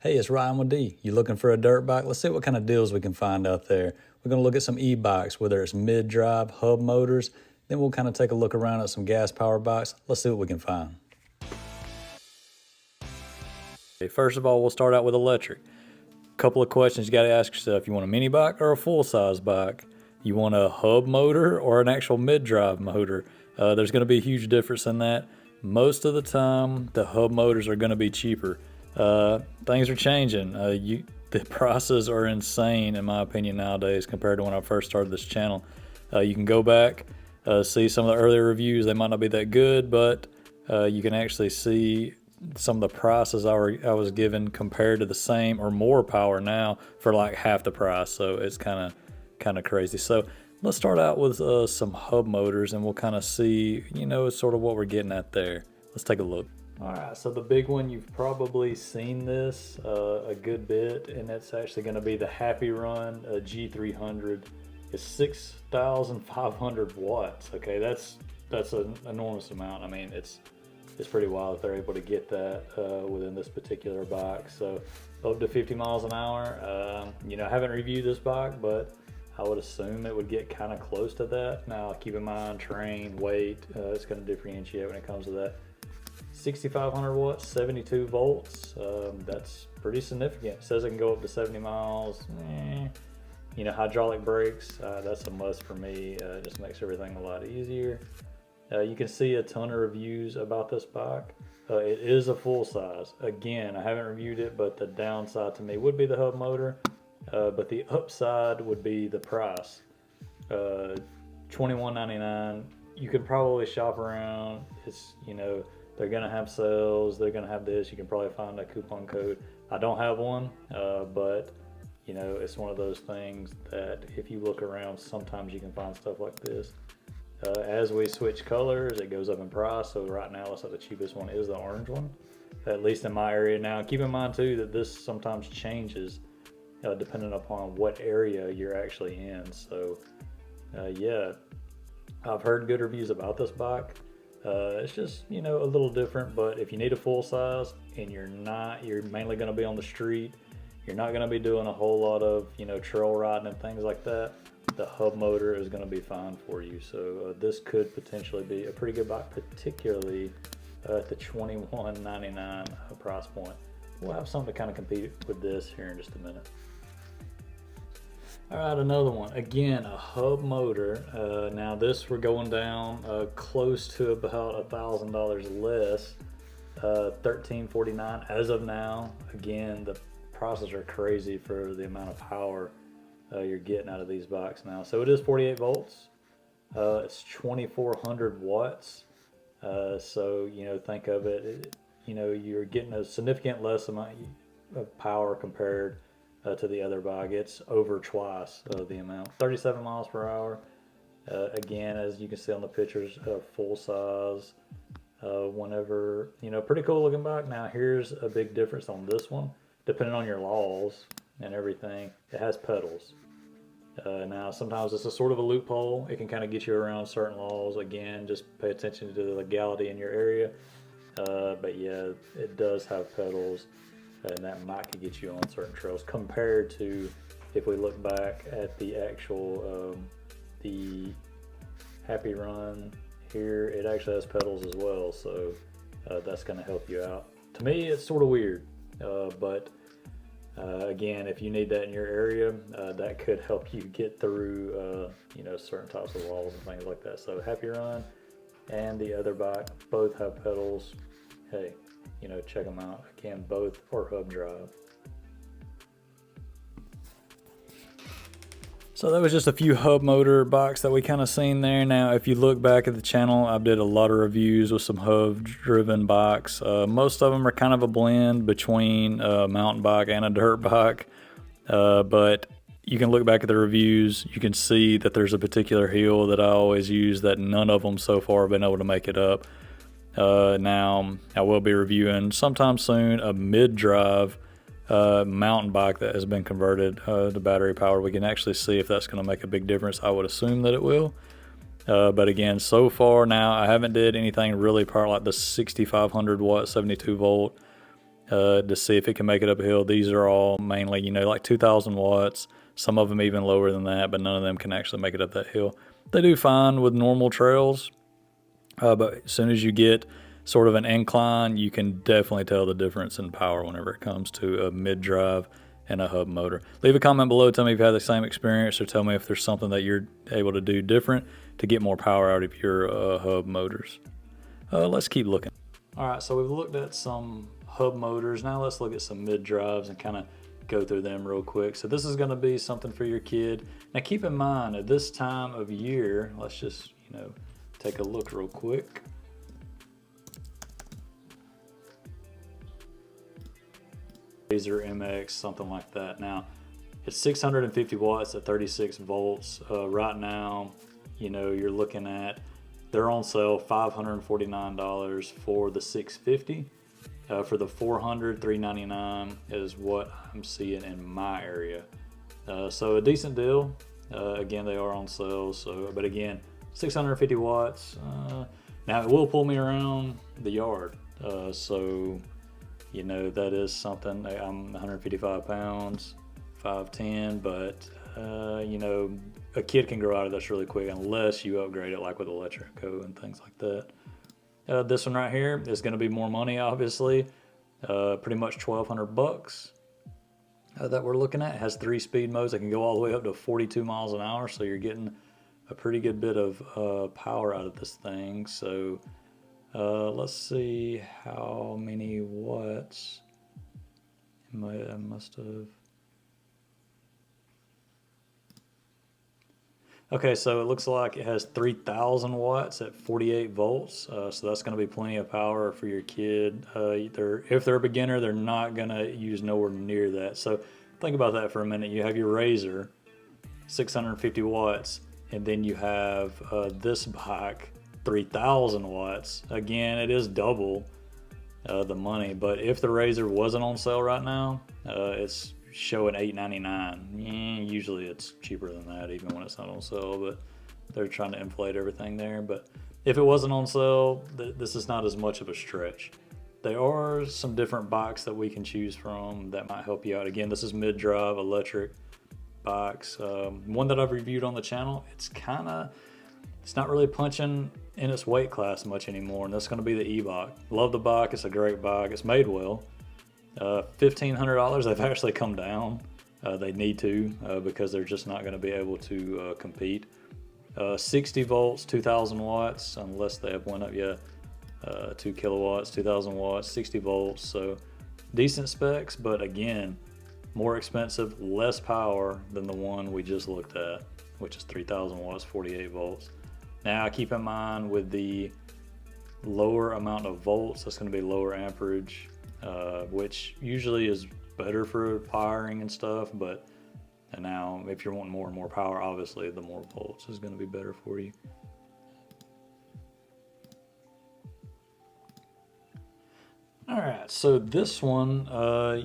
Hey, it's Ryan with D. You looking for a dirt bike? Let's see what kind of deals we can find out there. We're going to look at some e-bikes, whether it's mid-drive, hub motors. Then we'll kind of take a look around at some gas-powered bikes. Let's see what we can find. Okay, first of all, we'll start out with electric. Couple of questions you got to ask yourself. You want a mini bike or a full-size bike? You want a hub motor or an actual mid-drive motor? There's going to be a huge difference in that. Most of the time, the hub motors are going to be cheaper. Things are changing. The prices are insane, in my opinion, nowadays compared to when I first started this channel. You can go back, see some of the earlier reviews. They might not be that good, but you can actually see some of the prices I was given compared to the same or more power now for like half the price. So it's kind of crazy. So let's start out with some hub motors, and we'll kind of see, sort of what we're getting at there. Let's take a look. All right, so the big one, you've probably seen this a good bit, and it's actually going to be the Happy Run G300. It's 6,500 watts. Okay, that's an enormous amount. I mean, it's pretty wild that they're able to get that within this particular bike. So up to 50 miles an hour. I haven't reviewed this bike, but I would assume it would get kind of close to that. Now, keep in mind, terrain, weight, it's going to differentiate when it comes to that. 6,500 watts, 72 volts. That's pretty significant. It says it can go up to 70 miles. Hydraulic brakes, that's a must for me. Just makes everything a lot easier. You can see a ton of reviews about this bike. It is a full size. Again, I haven't reviewed it, but the downside to me would be the hub motor. But the upside would be the price. $21.99. You could probably shop around. It's, they're gonna have sales. They're gonna have this. You can probably find a coupon code. I don't have one, but it's one of those things that if you look around, sometimes you can find stuff like this. As we switch colors, it goes up in price. So right now, looks like the cheapest one is the orange one, at least in my area. Now, keep in mind too that this sometimes changes depending upon what area you're actually in. So yeah, I've heard good reviews about this bike. It's just, a little different, but if you need a full size and you're mainly going to be on the street, you're not going to be doing a whole lot of, trail riding and things like that, the hub motor is going to be fine for you. So this could potentially be a pretty good bike, particularly at the $21.99 price point. We'll have something to kind of compete with this here in just a minute. All right, another one. Again, a hub motor. Now this we're going down close to about $1,000 less, $1,349 as of now. Again, the prices are crazy for the amount of power you're getting out of these bikes now. So it is 48 volts. It's 2,400 watts. So think of it. You're getting a significant less amount of power compared to the other bike. It's over twice the amount. 37 miles per hour. Again, as you can see on the pictures, full size. Whenever, pretty cool looking bike. Now here's a big difference on this one. Depending on your laws and everything, it has pedals. Now sometimes it's a sort of a loophole. It can kind of get you around certain laws. Again, just pay attention to the legality in your area. But yeah, it does have pedals, and that might could get you on certain trails compared to if we look back at the actual the Happy Run here. It actually has pedals as well, so that's going to help you out. To me, it's sort of weird, but again, if you need that in your area, that could help you get through certain types of walls and things like that. So Happy Run and the other bike both have pedals. Hey, check them out. Again, both are hub drive. So that was just a few hub motor bikes that we kind of seen there. Now, if you look back at the channel, I did a lot of reviews with some hub driven bikes. Most of them are kind of a blend between a mountain bike and a dirt bike. But you can look back at the reviews. You can see that there's a particular hill that I always use that none of them so far have been able to make it up. Now, I will be reviewing sometime soon a mid-drive mountain bike that has been converted to battery power. We can actually see if that's going to make a big difference. I would assume that it will. But again, so far now, I haven't did anything really power like the 6,500 watt, 72 volt. to see if it can make it up a hill. These are all mainly, you know, like 2,000 watts. Some of them even lower than that, but none of them can actually make it up that hill. They do fine with normal trails, but as soon as you get sort of an incline, you can definitely tell the difference in power whenever it comes to a mid-drive and a hub motor. Leave a comment below, tell me if you had the same experience, or tell me if there's something that you're able to do different to get more power out of your hub motors. Let's keep looking. All right, so we've looked at some hub motors. Now let's look at some mid-drives and kind of go through them real quick. So this is going to be something for your kid. Now keep in mind, at this time of year, let's just, you know, take a look real quick. Laser MX, something like that. Now it's 650 watts at 36 volts. Right now, you know, you're looking at, they're on sale $549 for the 650. For the 400, $399 is what I'm seeing in my area. So a decent deal. Again, they are on sale. So, but again, 650 watts. Now it will pull me around the yard. So, you know, that is something. I'm 155 pounds, 5'10", but you know, a kid can grow out of this really quick unless you upgrade it, like with electrico and things like that. This one right here is going to be more money, obviously. Pretty much 1,200 bucks that we're looking at. It has 3 speed modes that can go all the way up to 42 miles an hour, so you're getting a pretty good bit of power out of this thing. So let's see how many watts. I must have. Okay, so it looks like it has 3,000 watts at 48 volts. So that's going to be plenty of power for your kid. If they're a beginner, they're not going to use nowhere near that. So think about that for a minute. You have your Razor, 650 watts, and then you have this bike, 3,000 watts. Again, it is double the money, but if the Razor wasn't on sale right now, it's showing $899. Usually it's cheaper than that even when it's not on sale, but they're trying to inflate everything there. But if it wasn't on sale, this is not as much of a stretch. There are some different bikes that we can choose from that might help you out. Again, this is mid-drive electric bikes. One that I've reviewed on the channel, it's not really punching in its weight class much anymore, and that's going to be the e-bike. Love the bike. It's a great bike. It's made well. $1,500. They've actually come down. They need to because they're just not going to be able to compete. 60 volts, 2,000 watts, unless they have went up yet. 2 kilowatts, 2,000 watts, 60 volts. So decent specs, but again, more expensive, less power than the one we just looked at, which is 3,000 watts, 48 volts. Now keep in mind with the lower amount of volts, that's going to be lower amperage. Which usually is better for firing and stuff, but now if you're wanting more and more power, obviously the more volts is going to be better for you. All right, so this one,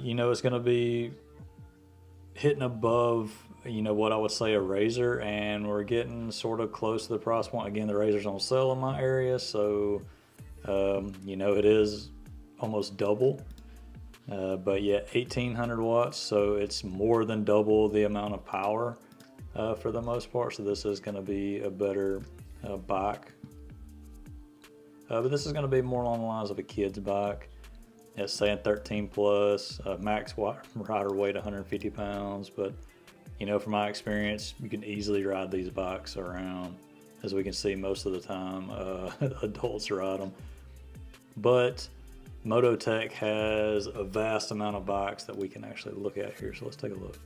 you know, is going to be hitting above, you know, what I would say a Razor, and we're getting sort of close to the price point. Again, the Razor's on sale in my area, so you know, it is almost double, but yet 1,800 watts, so it's more than double the amount of power for the most part. So this is going to be a better bike, but this is going to be more along the lines of a kid's bike. It's saying 13 plus, max rider weight 150 pounds, but you know, from my experience, you can easily ride these bikes around. As we can see, most of the time adults ride them, but Mototech has a vast amount of bikes that we can actually look at here. So let's take a look.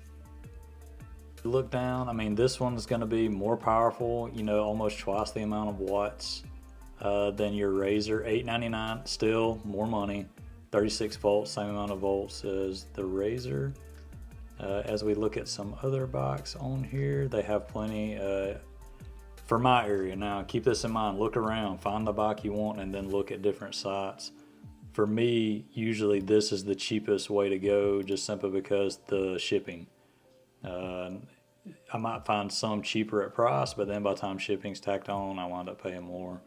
Look down, I mean, this one's going to be more powerful, you know, almost twice the amount of watts than your Razor. $899, still more money. 36 volts, same amount of volts as the Razor. As we look at some other bikes on here, they have plenty for my area. Now keep this in mind, look around, find the bike you want, and then look at different sites. For me, usually this is the cheapest way to go, just simply because the shipping. I might find some cheaper at price, but then by the time shipping's tacked on, I wind up paying more.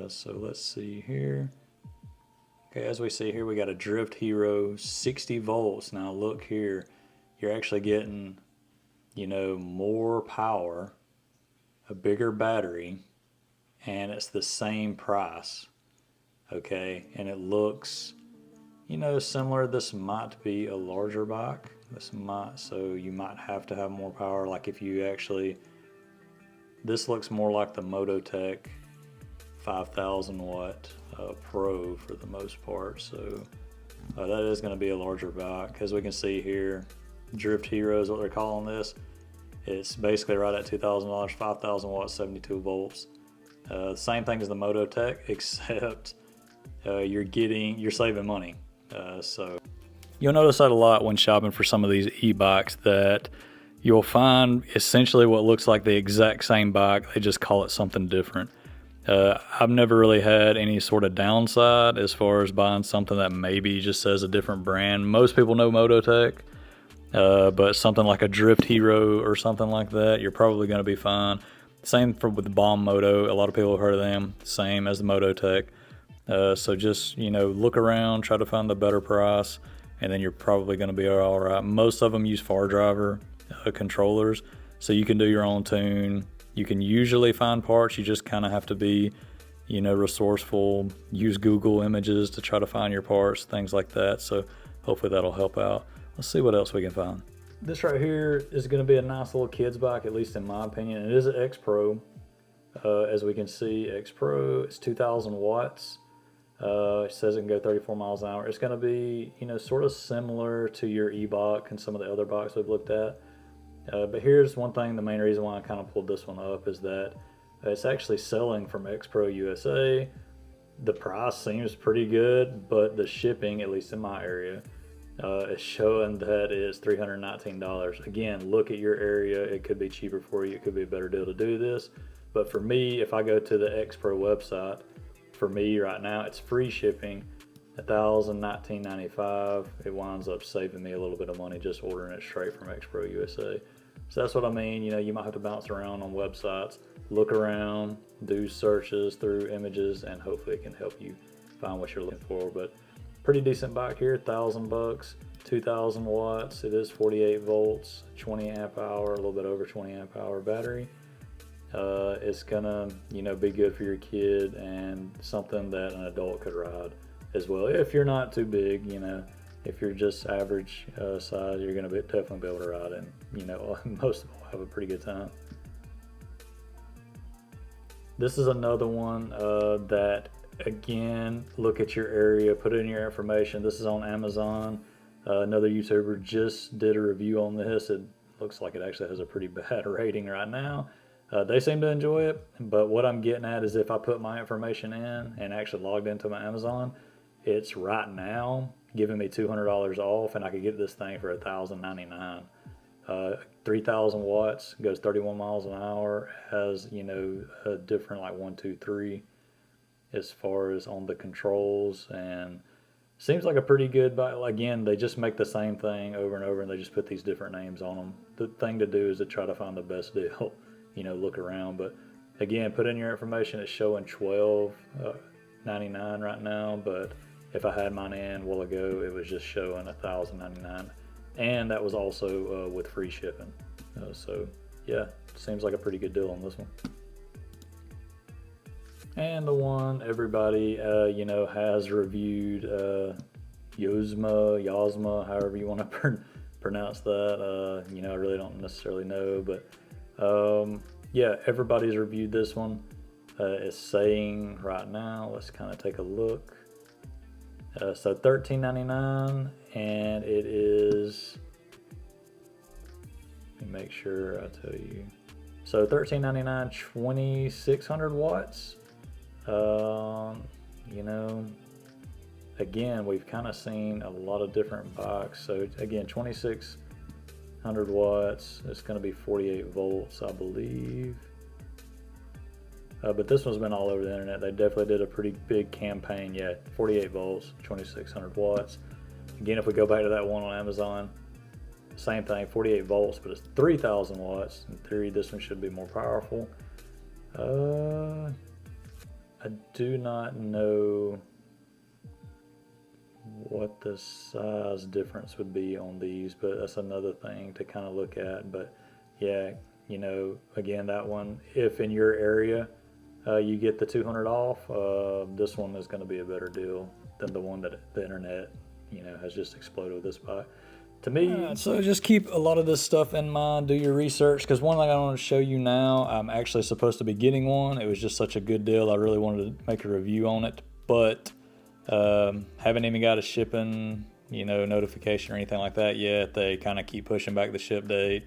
So let's see here. Okay, as we see here, we got a Drift Hero 60 volts. Now look here, you're actually getting, you know, more power, a bigger battery, and it's the same price. Okay, and it looks, you know, similar. This might be a larger bike. So you might have to have more power. Like if you actually, this looks more like the Mototech 5,000 watt Pro for the most part. So that is going to be a larger bike. As we can see here, Drift Hero is what they're calling this. It's basically right at $2,000, 5,000 watts, 72 volts. Same thing as the Mototech, except you're saving money. So you'll notice that a lot when shopping for some of these e-bikes, that you'll find essentially what looks like the exact same bike, they just call it something different. I've never really had any sort of downside as far as buying something that maybe just says a different brand. Most people know Mototech, but something like a Drift Hero or something like that, you're probably going to be fine. Same with the Bomb Moto. A lot of people have heard of them. Same as the Mototech. So just, you know, look around, try to find the better price, and then you're probably going to be all right. Most of them use far driver controllers, so you can do your own tune. You can usually find parts. You just kind of have to be, you know, resourceful. Use Google Images to try to find your parts, things like that. So hopefully that'll help out. Let's see what else we can find. This right here is going to be a nice little kid's bike, at least in my opinion. It is an X Pro. As we can see, X Pro is 2,000 watts. It says it can go 34 miles an hour. It's going to be, you know, sort of similar to your e-bike and some of the other bikes we've looked at. But here's one thing, the main reason why I kind of pulled this one up is that it's actually selling from X Pro USA. The price seems pretty good, but the shipping, at least in my area, is showing that it's $319. Again, look at your area. It could be cheaper for you. It could be a better deal to do this. But for me, if I go to the X Pro website, for me right now, it's free shipping, $1,019.95. It winds up saving me a little bit of money just ordering it straight from X Pro USA. So that's what I mean. You know, you might have to bounce around on websites, look around, do searches through images, and hopefully it can help you find what you're looking for. But pretty decent bike here, $1,000, 2,000 watts. It is 48 volts, 20 amp hour, a little bit over 20 amp hour battery. It's gonna, you know, be good for your kid and something that an adult could ride as well. If you're not too big, you know, if you're just average size, you're gonna definitely be able to ride it. And, you know, most of them will have a pretty good time. This is another one that, again, look at your area, put in your information. This is on Amazon. Another YouTuber just did a review on this. It looks like it actually has a pretty bad rating right now. They seem to enjoy it, but what I'm getting at is if I put my information in and actually logged into my Amazon, it's right now giving me $200 off, and I could get this thing for $1,099. 3,000 watts, goes 31 miles an hour, has, you know, a different like 1, 2, 3 as far as on the controls, and seems like a pretty good bike. Again, they just make the same thing over and over, and they just put these different names on them. The thing to do is to try to find the best deal. You know, look around, but again, put in your information. It's showing $1,299 right now, but if I had mine in a while ago, it was just showing $1,099, and that was also with free shipping. So yeah, Seems like a pretty good deal on this one. And the one everybody, you know, has reviewed, Yozma, however you want to pronounce that. You know, I really don't necessarily know, but yeah, everybody's reviewed this one. It's saying right now, let's kind of take a look. So $13.99, and it is, let me make sure I tell you. So $13.99, 2,600 watts. You know, again, we've kind of seen a lot of different bikes. So again, 2,600 watts. It's going to be 48 volts, I believe. But this one's been all over the internet. They definitely did a pretty big campaign. Yeah, 48 volts, 2,600 watts. Again, if we go back to that one on Amazon, same thing, 48 volts, but it's 3,000 watts. In theory, this one should be more powerful. I do not know what the size difference would be on these, but that's another thing to kind of look at. But yeah, again, that one, if in your area you get the 200 off, this one is going to be a better deal than the one that the internet, has just exploded with this buy. To me, so just keep a lot of this stuff in mind. Do your research, because one thing I want to show you now, I'm actually supposed to be getting one. It was just such a good deal. I really wanted to make a review on it, but haven't even got a shipping, notification or anything like that yet. They kind of keep pushing back the ship date.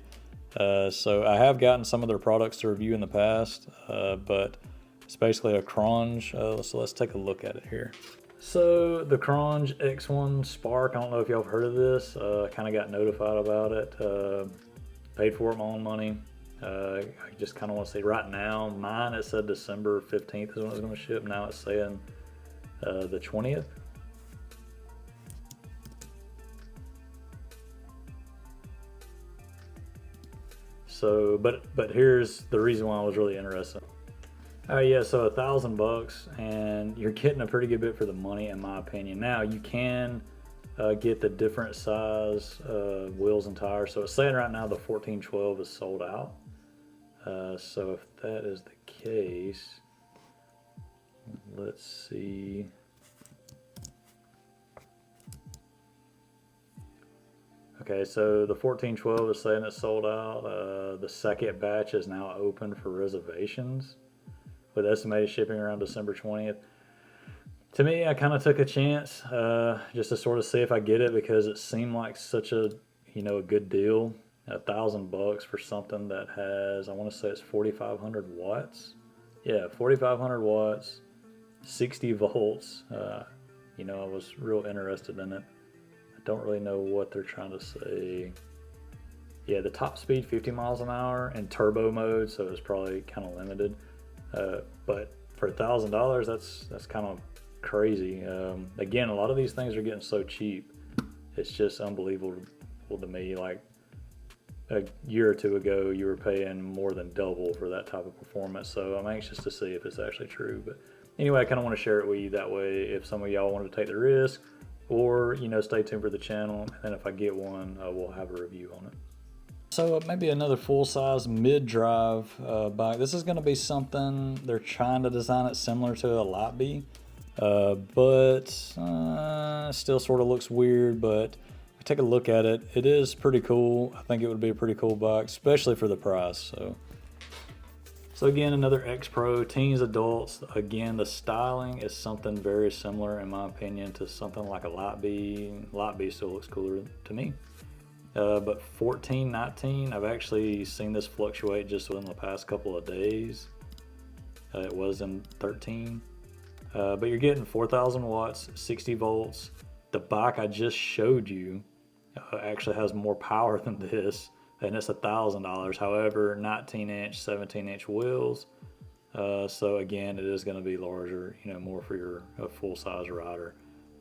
So I have gotten some of their products to review in the past, but it's basically a Cronge. So let's take a look at it here. So the Cronge X1 Spark, I don't know if y'all have heard of this. Kind of got notified about it. Paid for it my own money. I just kind of want to say right now, mine it said December 15th is when it was going to ship. Now it's saying the 20th. So, but here's the reason why I was really interested. Yeah, so $1,000, and you're getting a pretty good bit for the money, in my opinion. Now you can get the different size wheels and tires. So it's saying right now the 1412 is sold out. So if that is the case, let's see. Okay, so the 1412 is saying it's sold out. The second batch is now open for reservations, with estimated shipping around December 20th. To me, I kind of took a chance just to sort of see if I get it, because it seemed like such a a good deal. $1,000 for something that has, I want to say it's 4,500 watts. Yeah, 4,500 watts, 60 volts. I was real interested in it. I don't really know what they're trying to say. Yeah, the top speed 50 miles an hour in turbo mode, so it's probably kind of limited. But for $1,000, that's kind of crazy. Again, a lot of these things are getting so cheap. It's just unbelievable to me. Like a year or two ago, you were paying more than double for that type of performance. So I'm anxious to see if it's actually true. But anyway, I kind of want to share it with you. That way, if some of y'all wanted to take the risk, or stay tuned for the channel, and then if I get one, we'll have a review on it. So maybe another full-size mid-drive bike. This is going to be something, they're trying to design it similar to a Lightbee, but still sort of looks weird. But take a look at it. It is pretty cool. I think it would be a pretty cool bike, especially for the price. So again, another X Pro, teens, adults. Again, the styling is something very similar, in my opinion, to something like a Lightbee. Lightbee still looks cooler to me. But 14, 19, I've actually seen this fluctuate just within the past couple of days. It was in 13. But you're getting 4,000 watts, 60 volts. The bike I just showed you actually has more power than this, and it's $1,000. However, 19-inch, 17-inch wheels. So again, it is going to be larger, more for your full-size rider.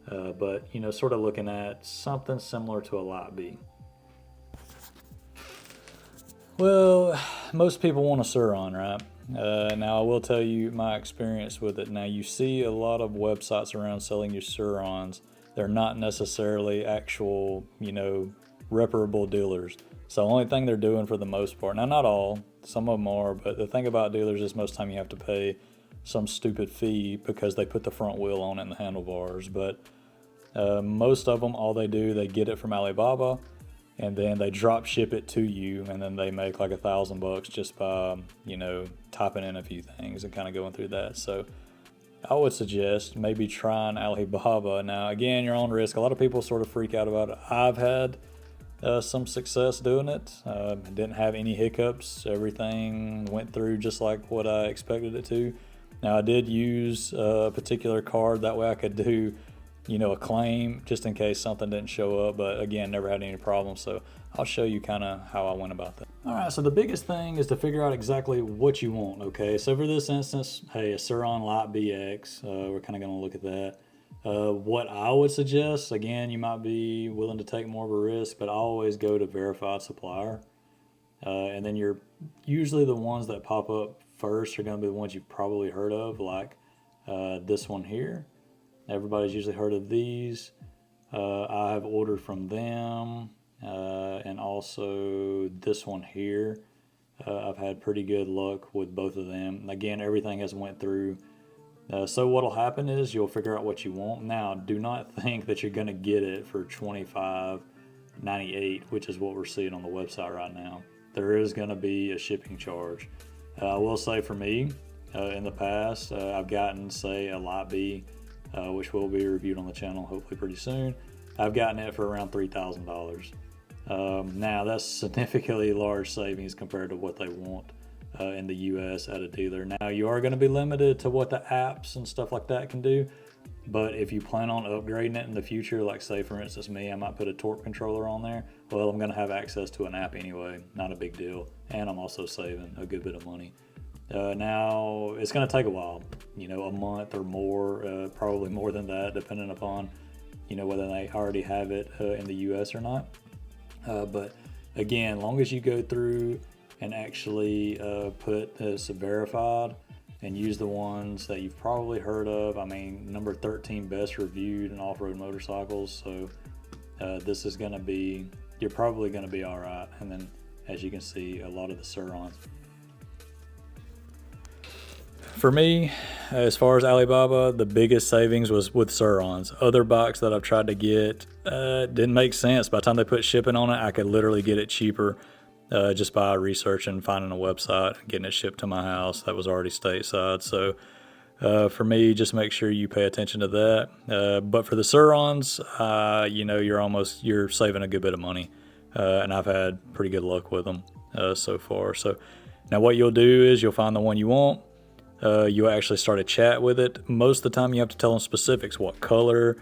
But sort of looking at something similar to a Lightbee. Well, most people want a Sur-Ron, right? Now, I will tell you my experience with it. Now, you see a lot of websites around selling you Sur-Rons. They're not necessarily actual, reputable dealers. So the only thing they're doing for the most part, now not all, some of them are, but the thing about dealers is most of the time you have to pay some stupid fee because they put the front wheel on it and the handlebars. But most of them, all they do, they get it from Alibaba, and then they drop ship it to you, and then they make like $1,000 just by typing in a few things and kind of going through that. So I would suggest maybe trying Alibaba. Now again, you're on risk. A lot of people sort of freak out about it. I've had some success doing it. Didn't have any hiccups. Everything went through just like what I expected it to. Now I did use a particular card, that way I could do a claim just in case something didn't show up, but again, never had any problems. So I'll show you kind of how I went about that. All right, so the biggest thing is to figure out exactly what you want. Okay, so for this instance, hey, a Sur-Ron Lightbee X, we're kind of going to look at that. What I would suggest, again, you might be willing to take more of a risk, but I always go to verified supplier. And then usually the ones that pop up first are going to be the ones you've probably heard of, like this one here. Everybody's usually heard of these. I have ordered from them, and also this one here. I've had pretty good luck with both of them. Again, everything has went through. So what'll happen is you'll figure out what you want. Now, do not think that you're gonna get it for $25.98, which is what we're seeing on the website right now. There is gonna be a shipping charge. I will say for me, in the past, I've gotten, say, a Light B, which will be reviewed on the channel hopefully pretty soon. I've gotten it for around $3,000. Now that's significantly large savings compared to what they want in the US at a dealer. Now you are going to be limited to what the apps and stuff like that can do, but if you plan on upgrading it in the future, like say for instance me, I might put a torque controller on there, well I'm going to have access to an app anyway, not a big deal, and I'm also saving a good bit of money. Now it's going to take a while, you know, a month or more, probably more than that, depending upon, you know, whether they already have it in the US or not. But again, long as you go through and actually put this verified and use the ones that you've probably heard of. I mean, number 13 best reviewed in off-road motorcycles. So this is going to be, you're probably going to be all right. And then as you can see, a lot of the Sur-Rons. For me, as far as Alibaba, the biggest savings was with Sur-Rons. Other bikes that I've tried to get didn't make sense. By the time they put shipping on it, I could literally get it cheaper just by researching, finding a website, and getting it shipped to my house that was already stateside. So for me, just make sure you pay attention to that. But for the Sur-Rons, you know, you're saving a good bit of money, and I've had pretty good luck with them so far. So now what you'll do is you'll find the one you want. You'll actually start a chat with it. Most of the time you have to tell them specifics, what color,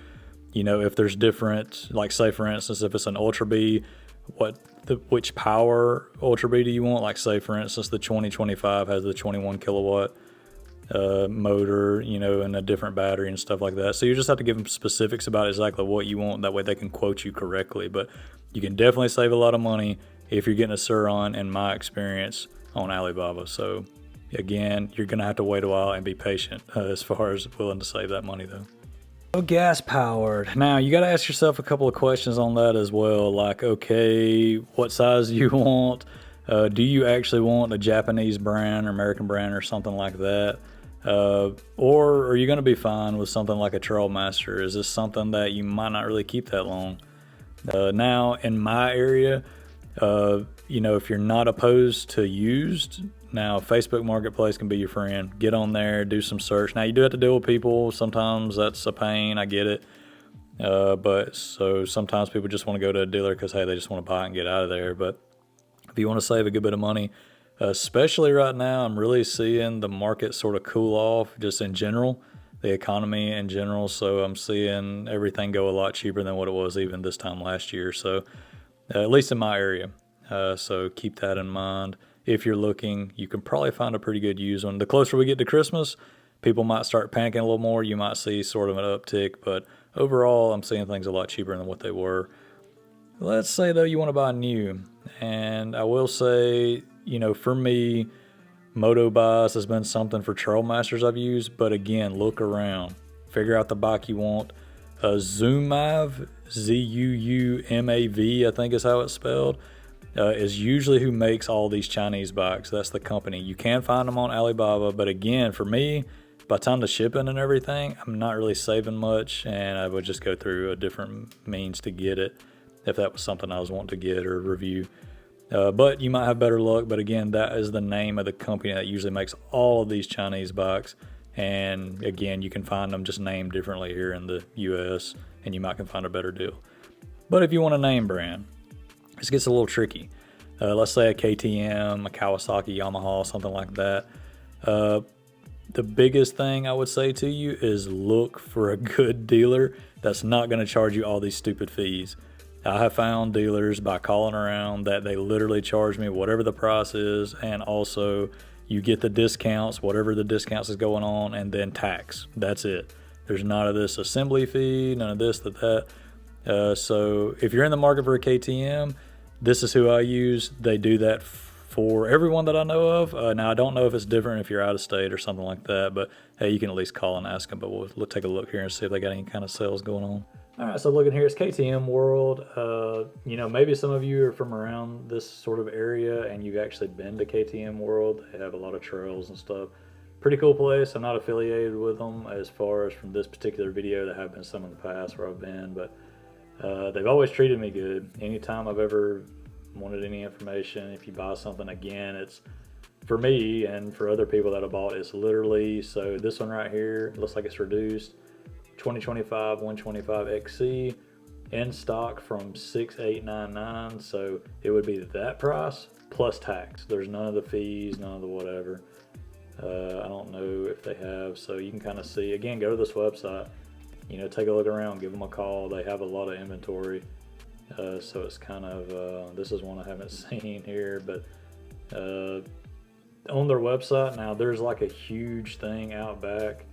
you know, if there's different, like say for instance, if it's an Ultra B, which power Ultra B do you want? Like say for instance, the 2025 has the 21 kilowatt motor, you know, and a different battery and stuff like that. So you just have to give them specifics about exactly what you want. That way they can quote you correctly. But you can definitely save a lot of money if you're getting a Sur-Ron, in my experience, on Alibaba. So again, you're going to have to wait a while and be patient as far as willing to save that money though. So gas powered. Now you got to ask yourself a couple of questions on that as well. Like, okay, what size do you want? Do you actually want a Japanese brand or American brand or something like that? Or are you going to be fine with something like a Trailmaster? Is this something that you might not really keep that long? Now in my area, you know, if you're not opposed to used, now Facebook Marketplace can be your friend. Get on there, do some search. Now you do have to deal with people. Sometimes that's a pain, I get it. But so sometimes people just want to go to a dealer because, hey, they just want to buy it and get out of there. But if you want to save a good bit of money, especially right now, I'm really seeing the market sort of cool off just in general, the economy in general. So I'm seeing everything go a lot cheaper than what it was even this time last year. So at least in my area. So keep that in mind. If you're looking, you can probably find a pretty good used one. The closer we get to Christmas, people might start panicking a little more. You might see sort of an uptick, but overall, I'm seeing things a lot cheaper than what they were. Let's say, though, you want to buy new. And I will say, you know, for me, Moto Buys has been something for Trailmasters I've used. But again, look around. Figure out the bike you want. Zumav, Z-U-U-M-A-V, I think is how it's spelled. Is usually who makes all these Chinese bikes. That's the company. You can find them on Alibaba, but again, for me, by the time the shipping and everything, I'm not really saving much, and I would just go through a different means to get it if that was something I was wanting to get or review. But you might have better luck, but again, that is the name of the company that usually makes all of these Chinese bikes, and again, you can find them just named differently here in the US, and you might can find a better deal. But if you want a name brand, this gets a little tricky. Let's say a KTM, a Kawasaki, Yamaha, something like that. The biggest thing I would say to you is look for a good dealer that's not going to charge you all these stupid fees. I have found dealers by calling around that they literally charge me whatever the price is, and also you get the discounts, whatever the discounts is going on, and then tax. That's it. There's none of this assembly fee, none of this, that. So if you're in the market for a KTM, this is who I use. They do that for everyone that I know of. Now, I don't know if it's different if you're out of state or something like that, but hey, you can at least call and ask them. But we'll take a look here and see if they got any kind of sales going on. All right, so looking here, it's KTM World. You know, maybe some of you are from around this sort of area and you've actually been to KTM World. They have a lot of trails and stuff. Pretty cool place. I'm not affiliated with them as far as from this particular video. There have been some in the past where I've been, but they've always treated me good. Anytime I've ever wanted any information, if you buy something, again, it's for me and for other people that have bought, it's literally, so this one right here looks like it's reduced. 2025 125 XC in stock from 6899, so it would be that price plus tax. There's none of the fees, none of the whatever. I don't know if they have, so you can kind of see. Again, go to this website, you know, take a look around, give them a call. They have a lot of inventory, so it's kind of this is one I haven't seen here, but on their website now there's like a huge thing out back,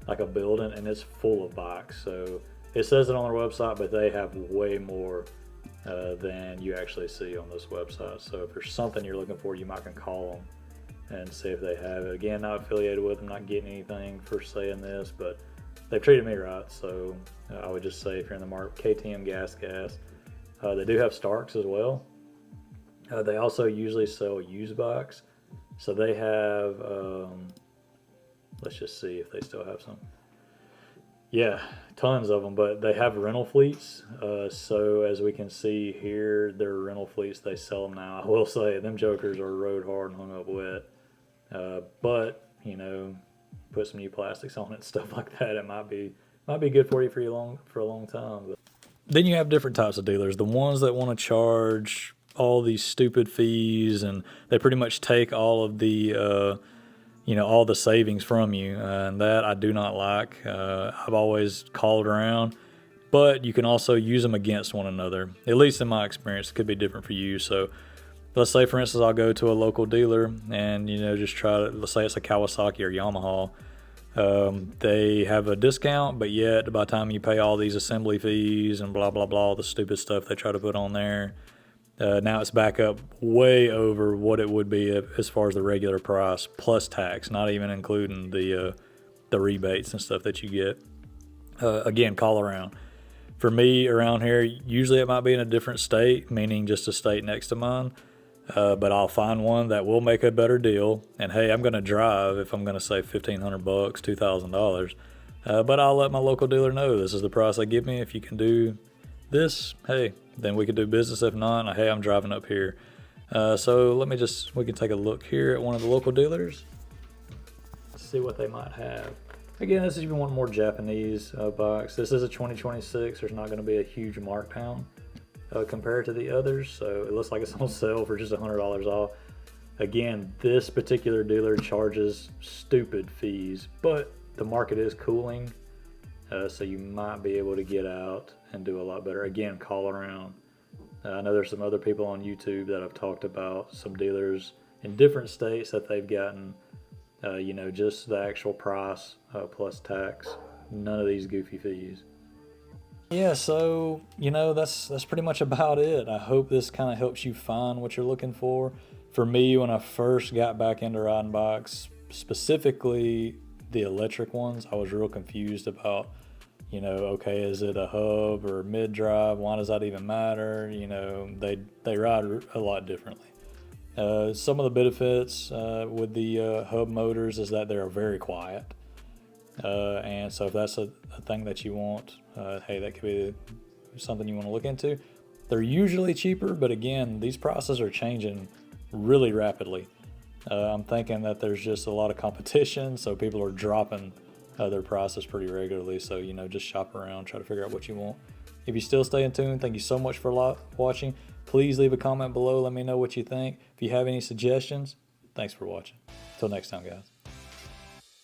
like a building, and it's full of bikes. So it says it on their website, but they have way more than you actually see on this website. So if there's something you're looking for, you might can call them and see if they have it. Again, not affiliated with them, not getting anything for saying this, but they've treated me right. So I would just say if you're in the market, KTM Gas. They do have Starks as well. They also usually sell used bikes. So they have, let's just see if they still have some. Yeah, tons of them, but they have rental fleets. So as we can see here, their rental fleets, they sell them now. I will say them jokers are rode hard and hung up wet. But you know, put some new plastics on it, stuff like that. It might be good for you for a long time. But then you have different types of dealers. The ones that want to charge all these stupid fees, and they pretty much take all of the you know, all the savings from you, and that I do not like. I've always called around, but you can also use them against one another. At least in my experience, it could be different for you. So let's say, for instance, I'll go to a local dealer and, you know, just try to, let's say it's a Kawasaki or Yamaha. They have a discount, but yet by the time you pay all these assembly fees and blah, blah, blah, all the stupid stuff they try to put on there, now it's back up way over what it would be as far as the regular price plus tax, not even including the rebates and stuff that you get. Again, call around. For me around here, usually it might be in a different state, meaning just a state next to mine, but I'll find one that will make a better deal. And hey, I'm going to drive if I'm going to save $1,500, $2,000, but I'll let my local dealer know this is the price they give me. If you can do this, hey, then we could do business. If not, hey, I'm driving up here. So we can take a look here at one of the local dealers, see what they might have. Again, this is if you want more Japanese bikes. This is a 2026. There's not going to be a huge markdown compared to the others, so it looks like it's on sale for just $100 off. Again, this particular dealer charges stupid fees, but the market is cooling, so you might be able to get out and do a lot better. Again, call around. I know there's some other people on YouTube that have talked about some dealers in different states that they've gotten, you know, just the actual price plus tax, none of these goofy fees. Yeah, so, you know, that's pretty much about it. I hope this kind of helps you find what you're looking for. For me, when I first got back into riding bikes, specifically the electric ones, I was real confused about, you know, okay, is it a hub or mid-drive? Why does that even matter? You know, they ride a lot differently. Some of the benefits with the hub motors is that they're very quiet. And so if that's a thing that you want, hey, that could be something you want to look into. They're usually cheaper, but again, these prices are changing really rapidly. I'm thinking that there's just a lot of competition, so people are dropping their prices pretty regularly. So, you know, just shop around, try to figure out what you want. If you still stay in tune, thank you so much for watching. Please leave a comment below. Let me know what you think. If you have any suggestions, thanks for watching. Until next time, guys.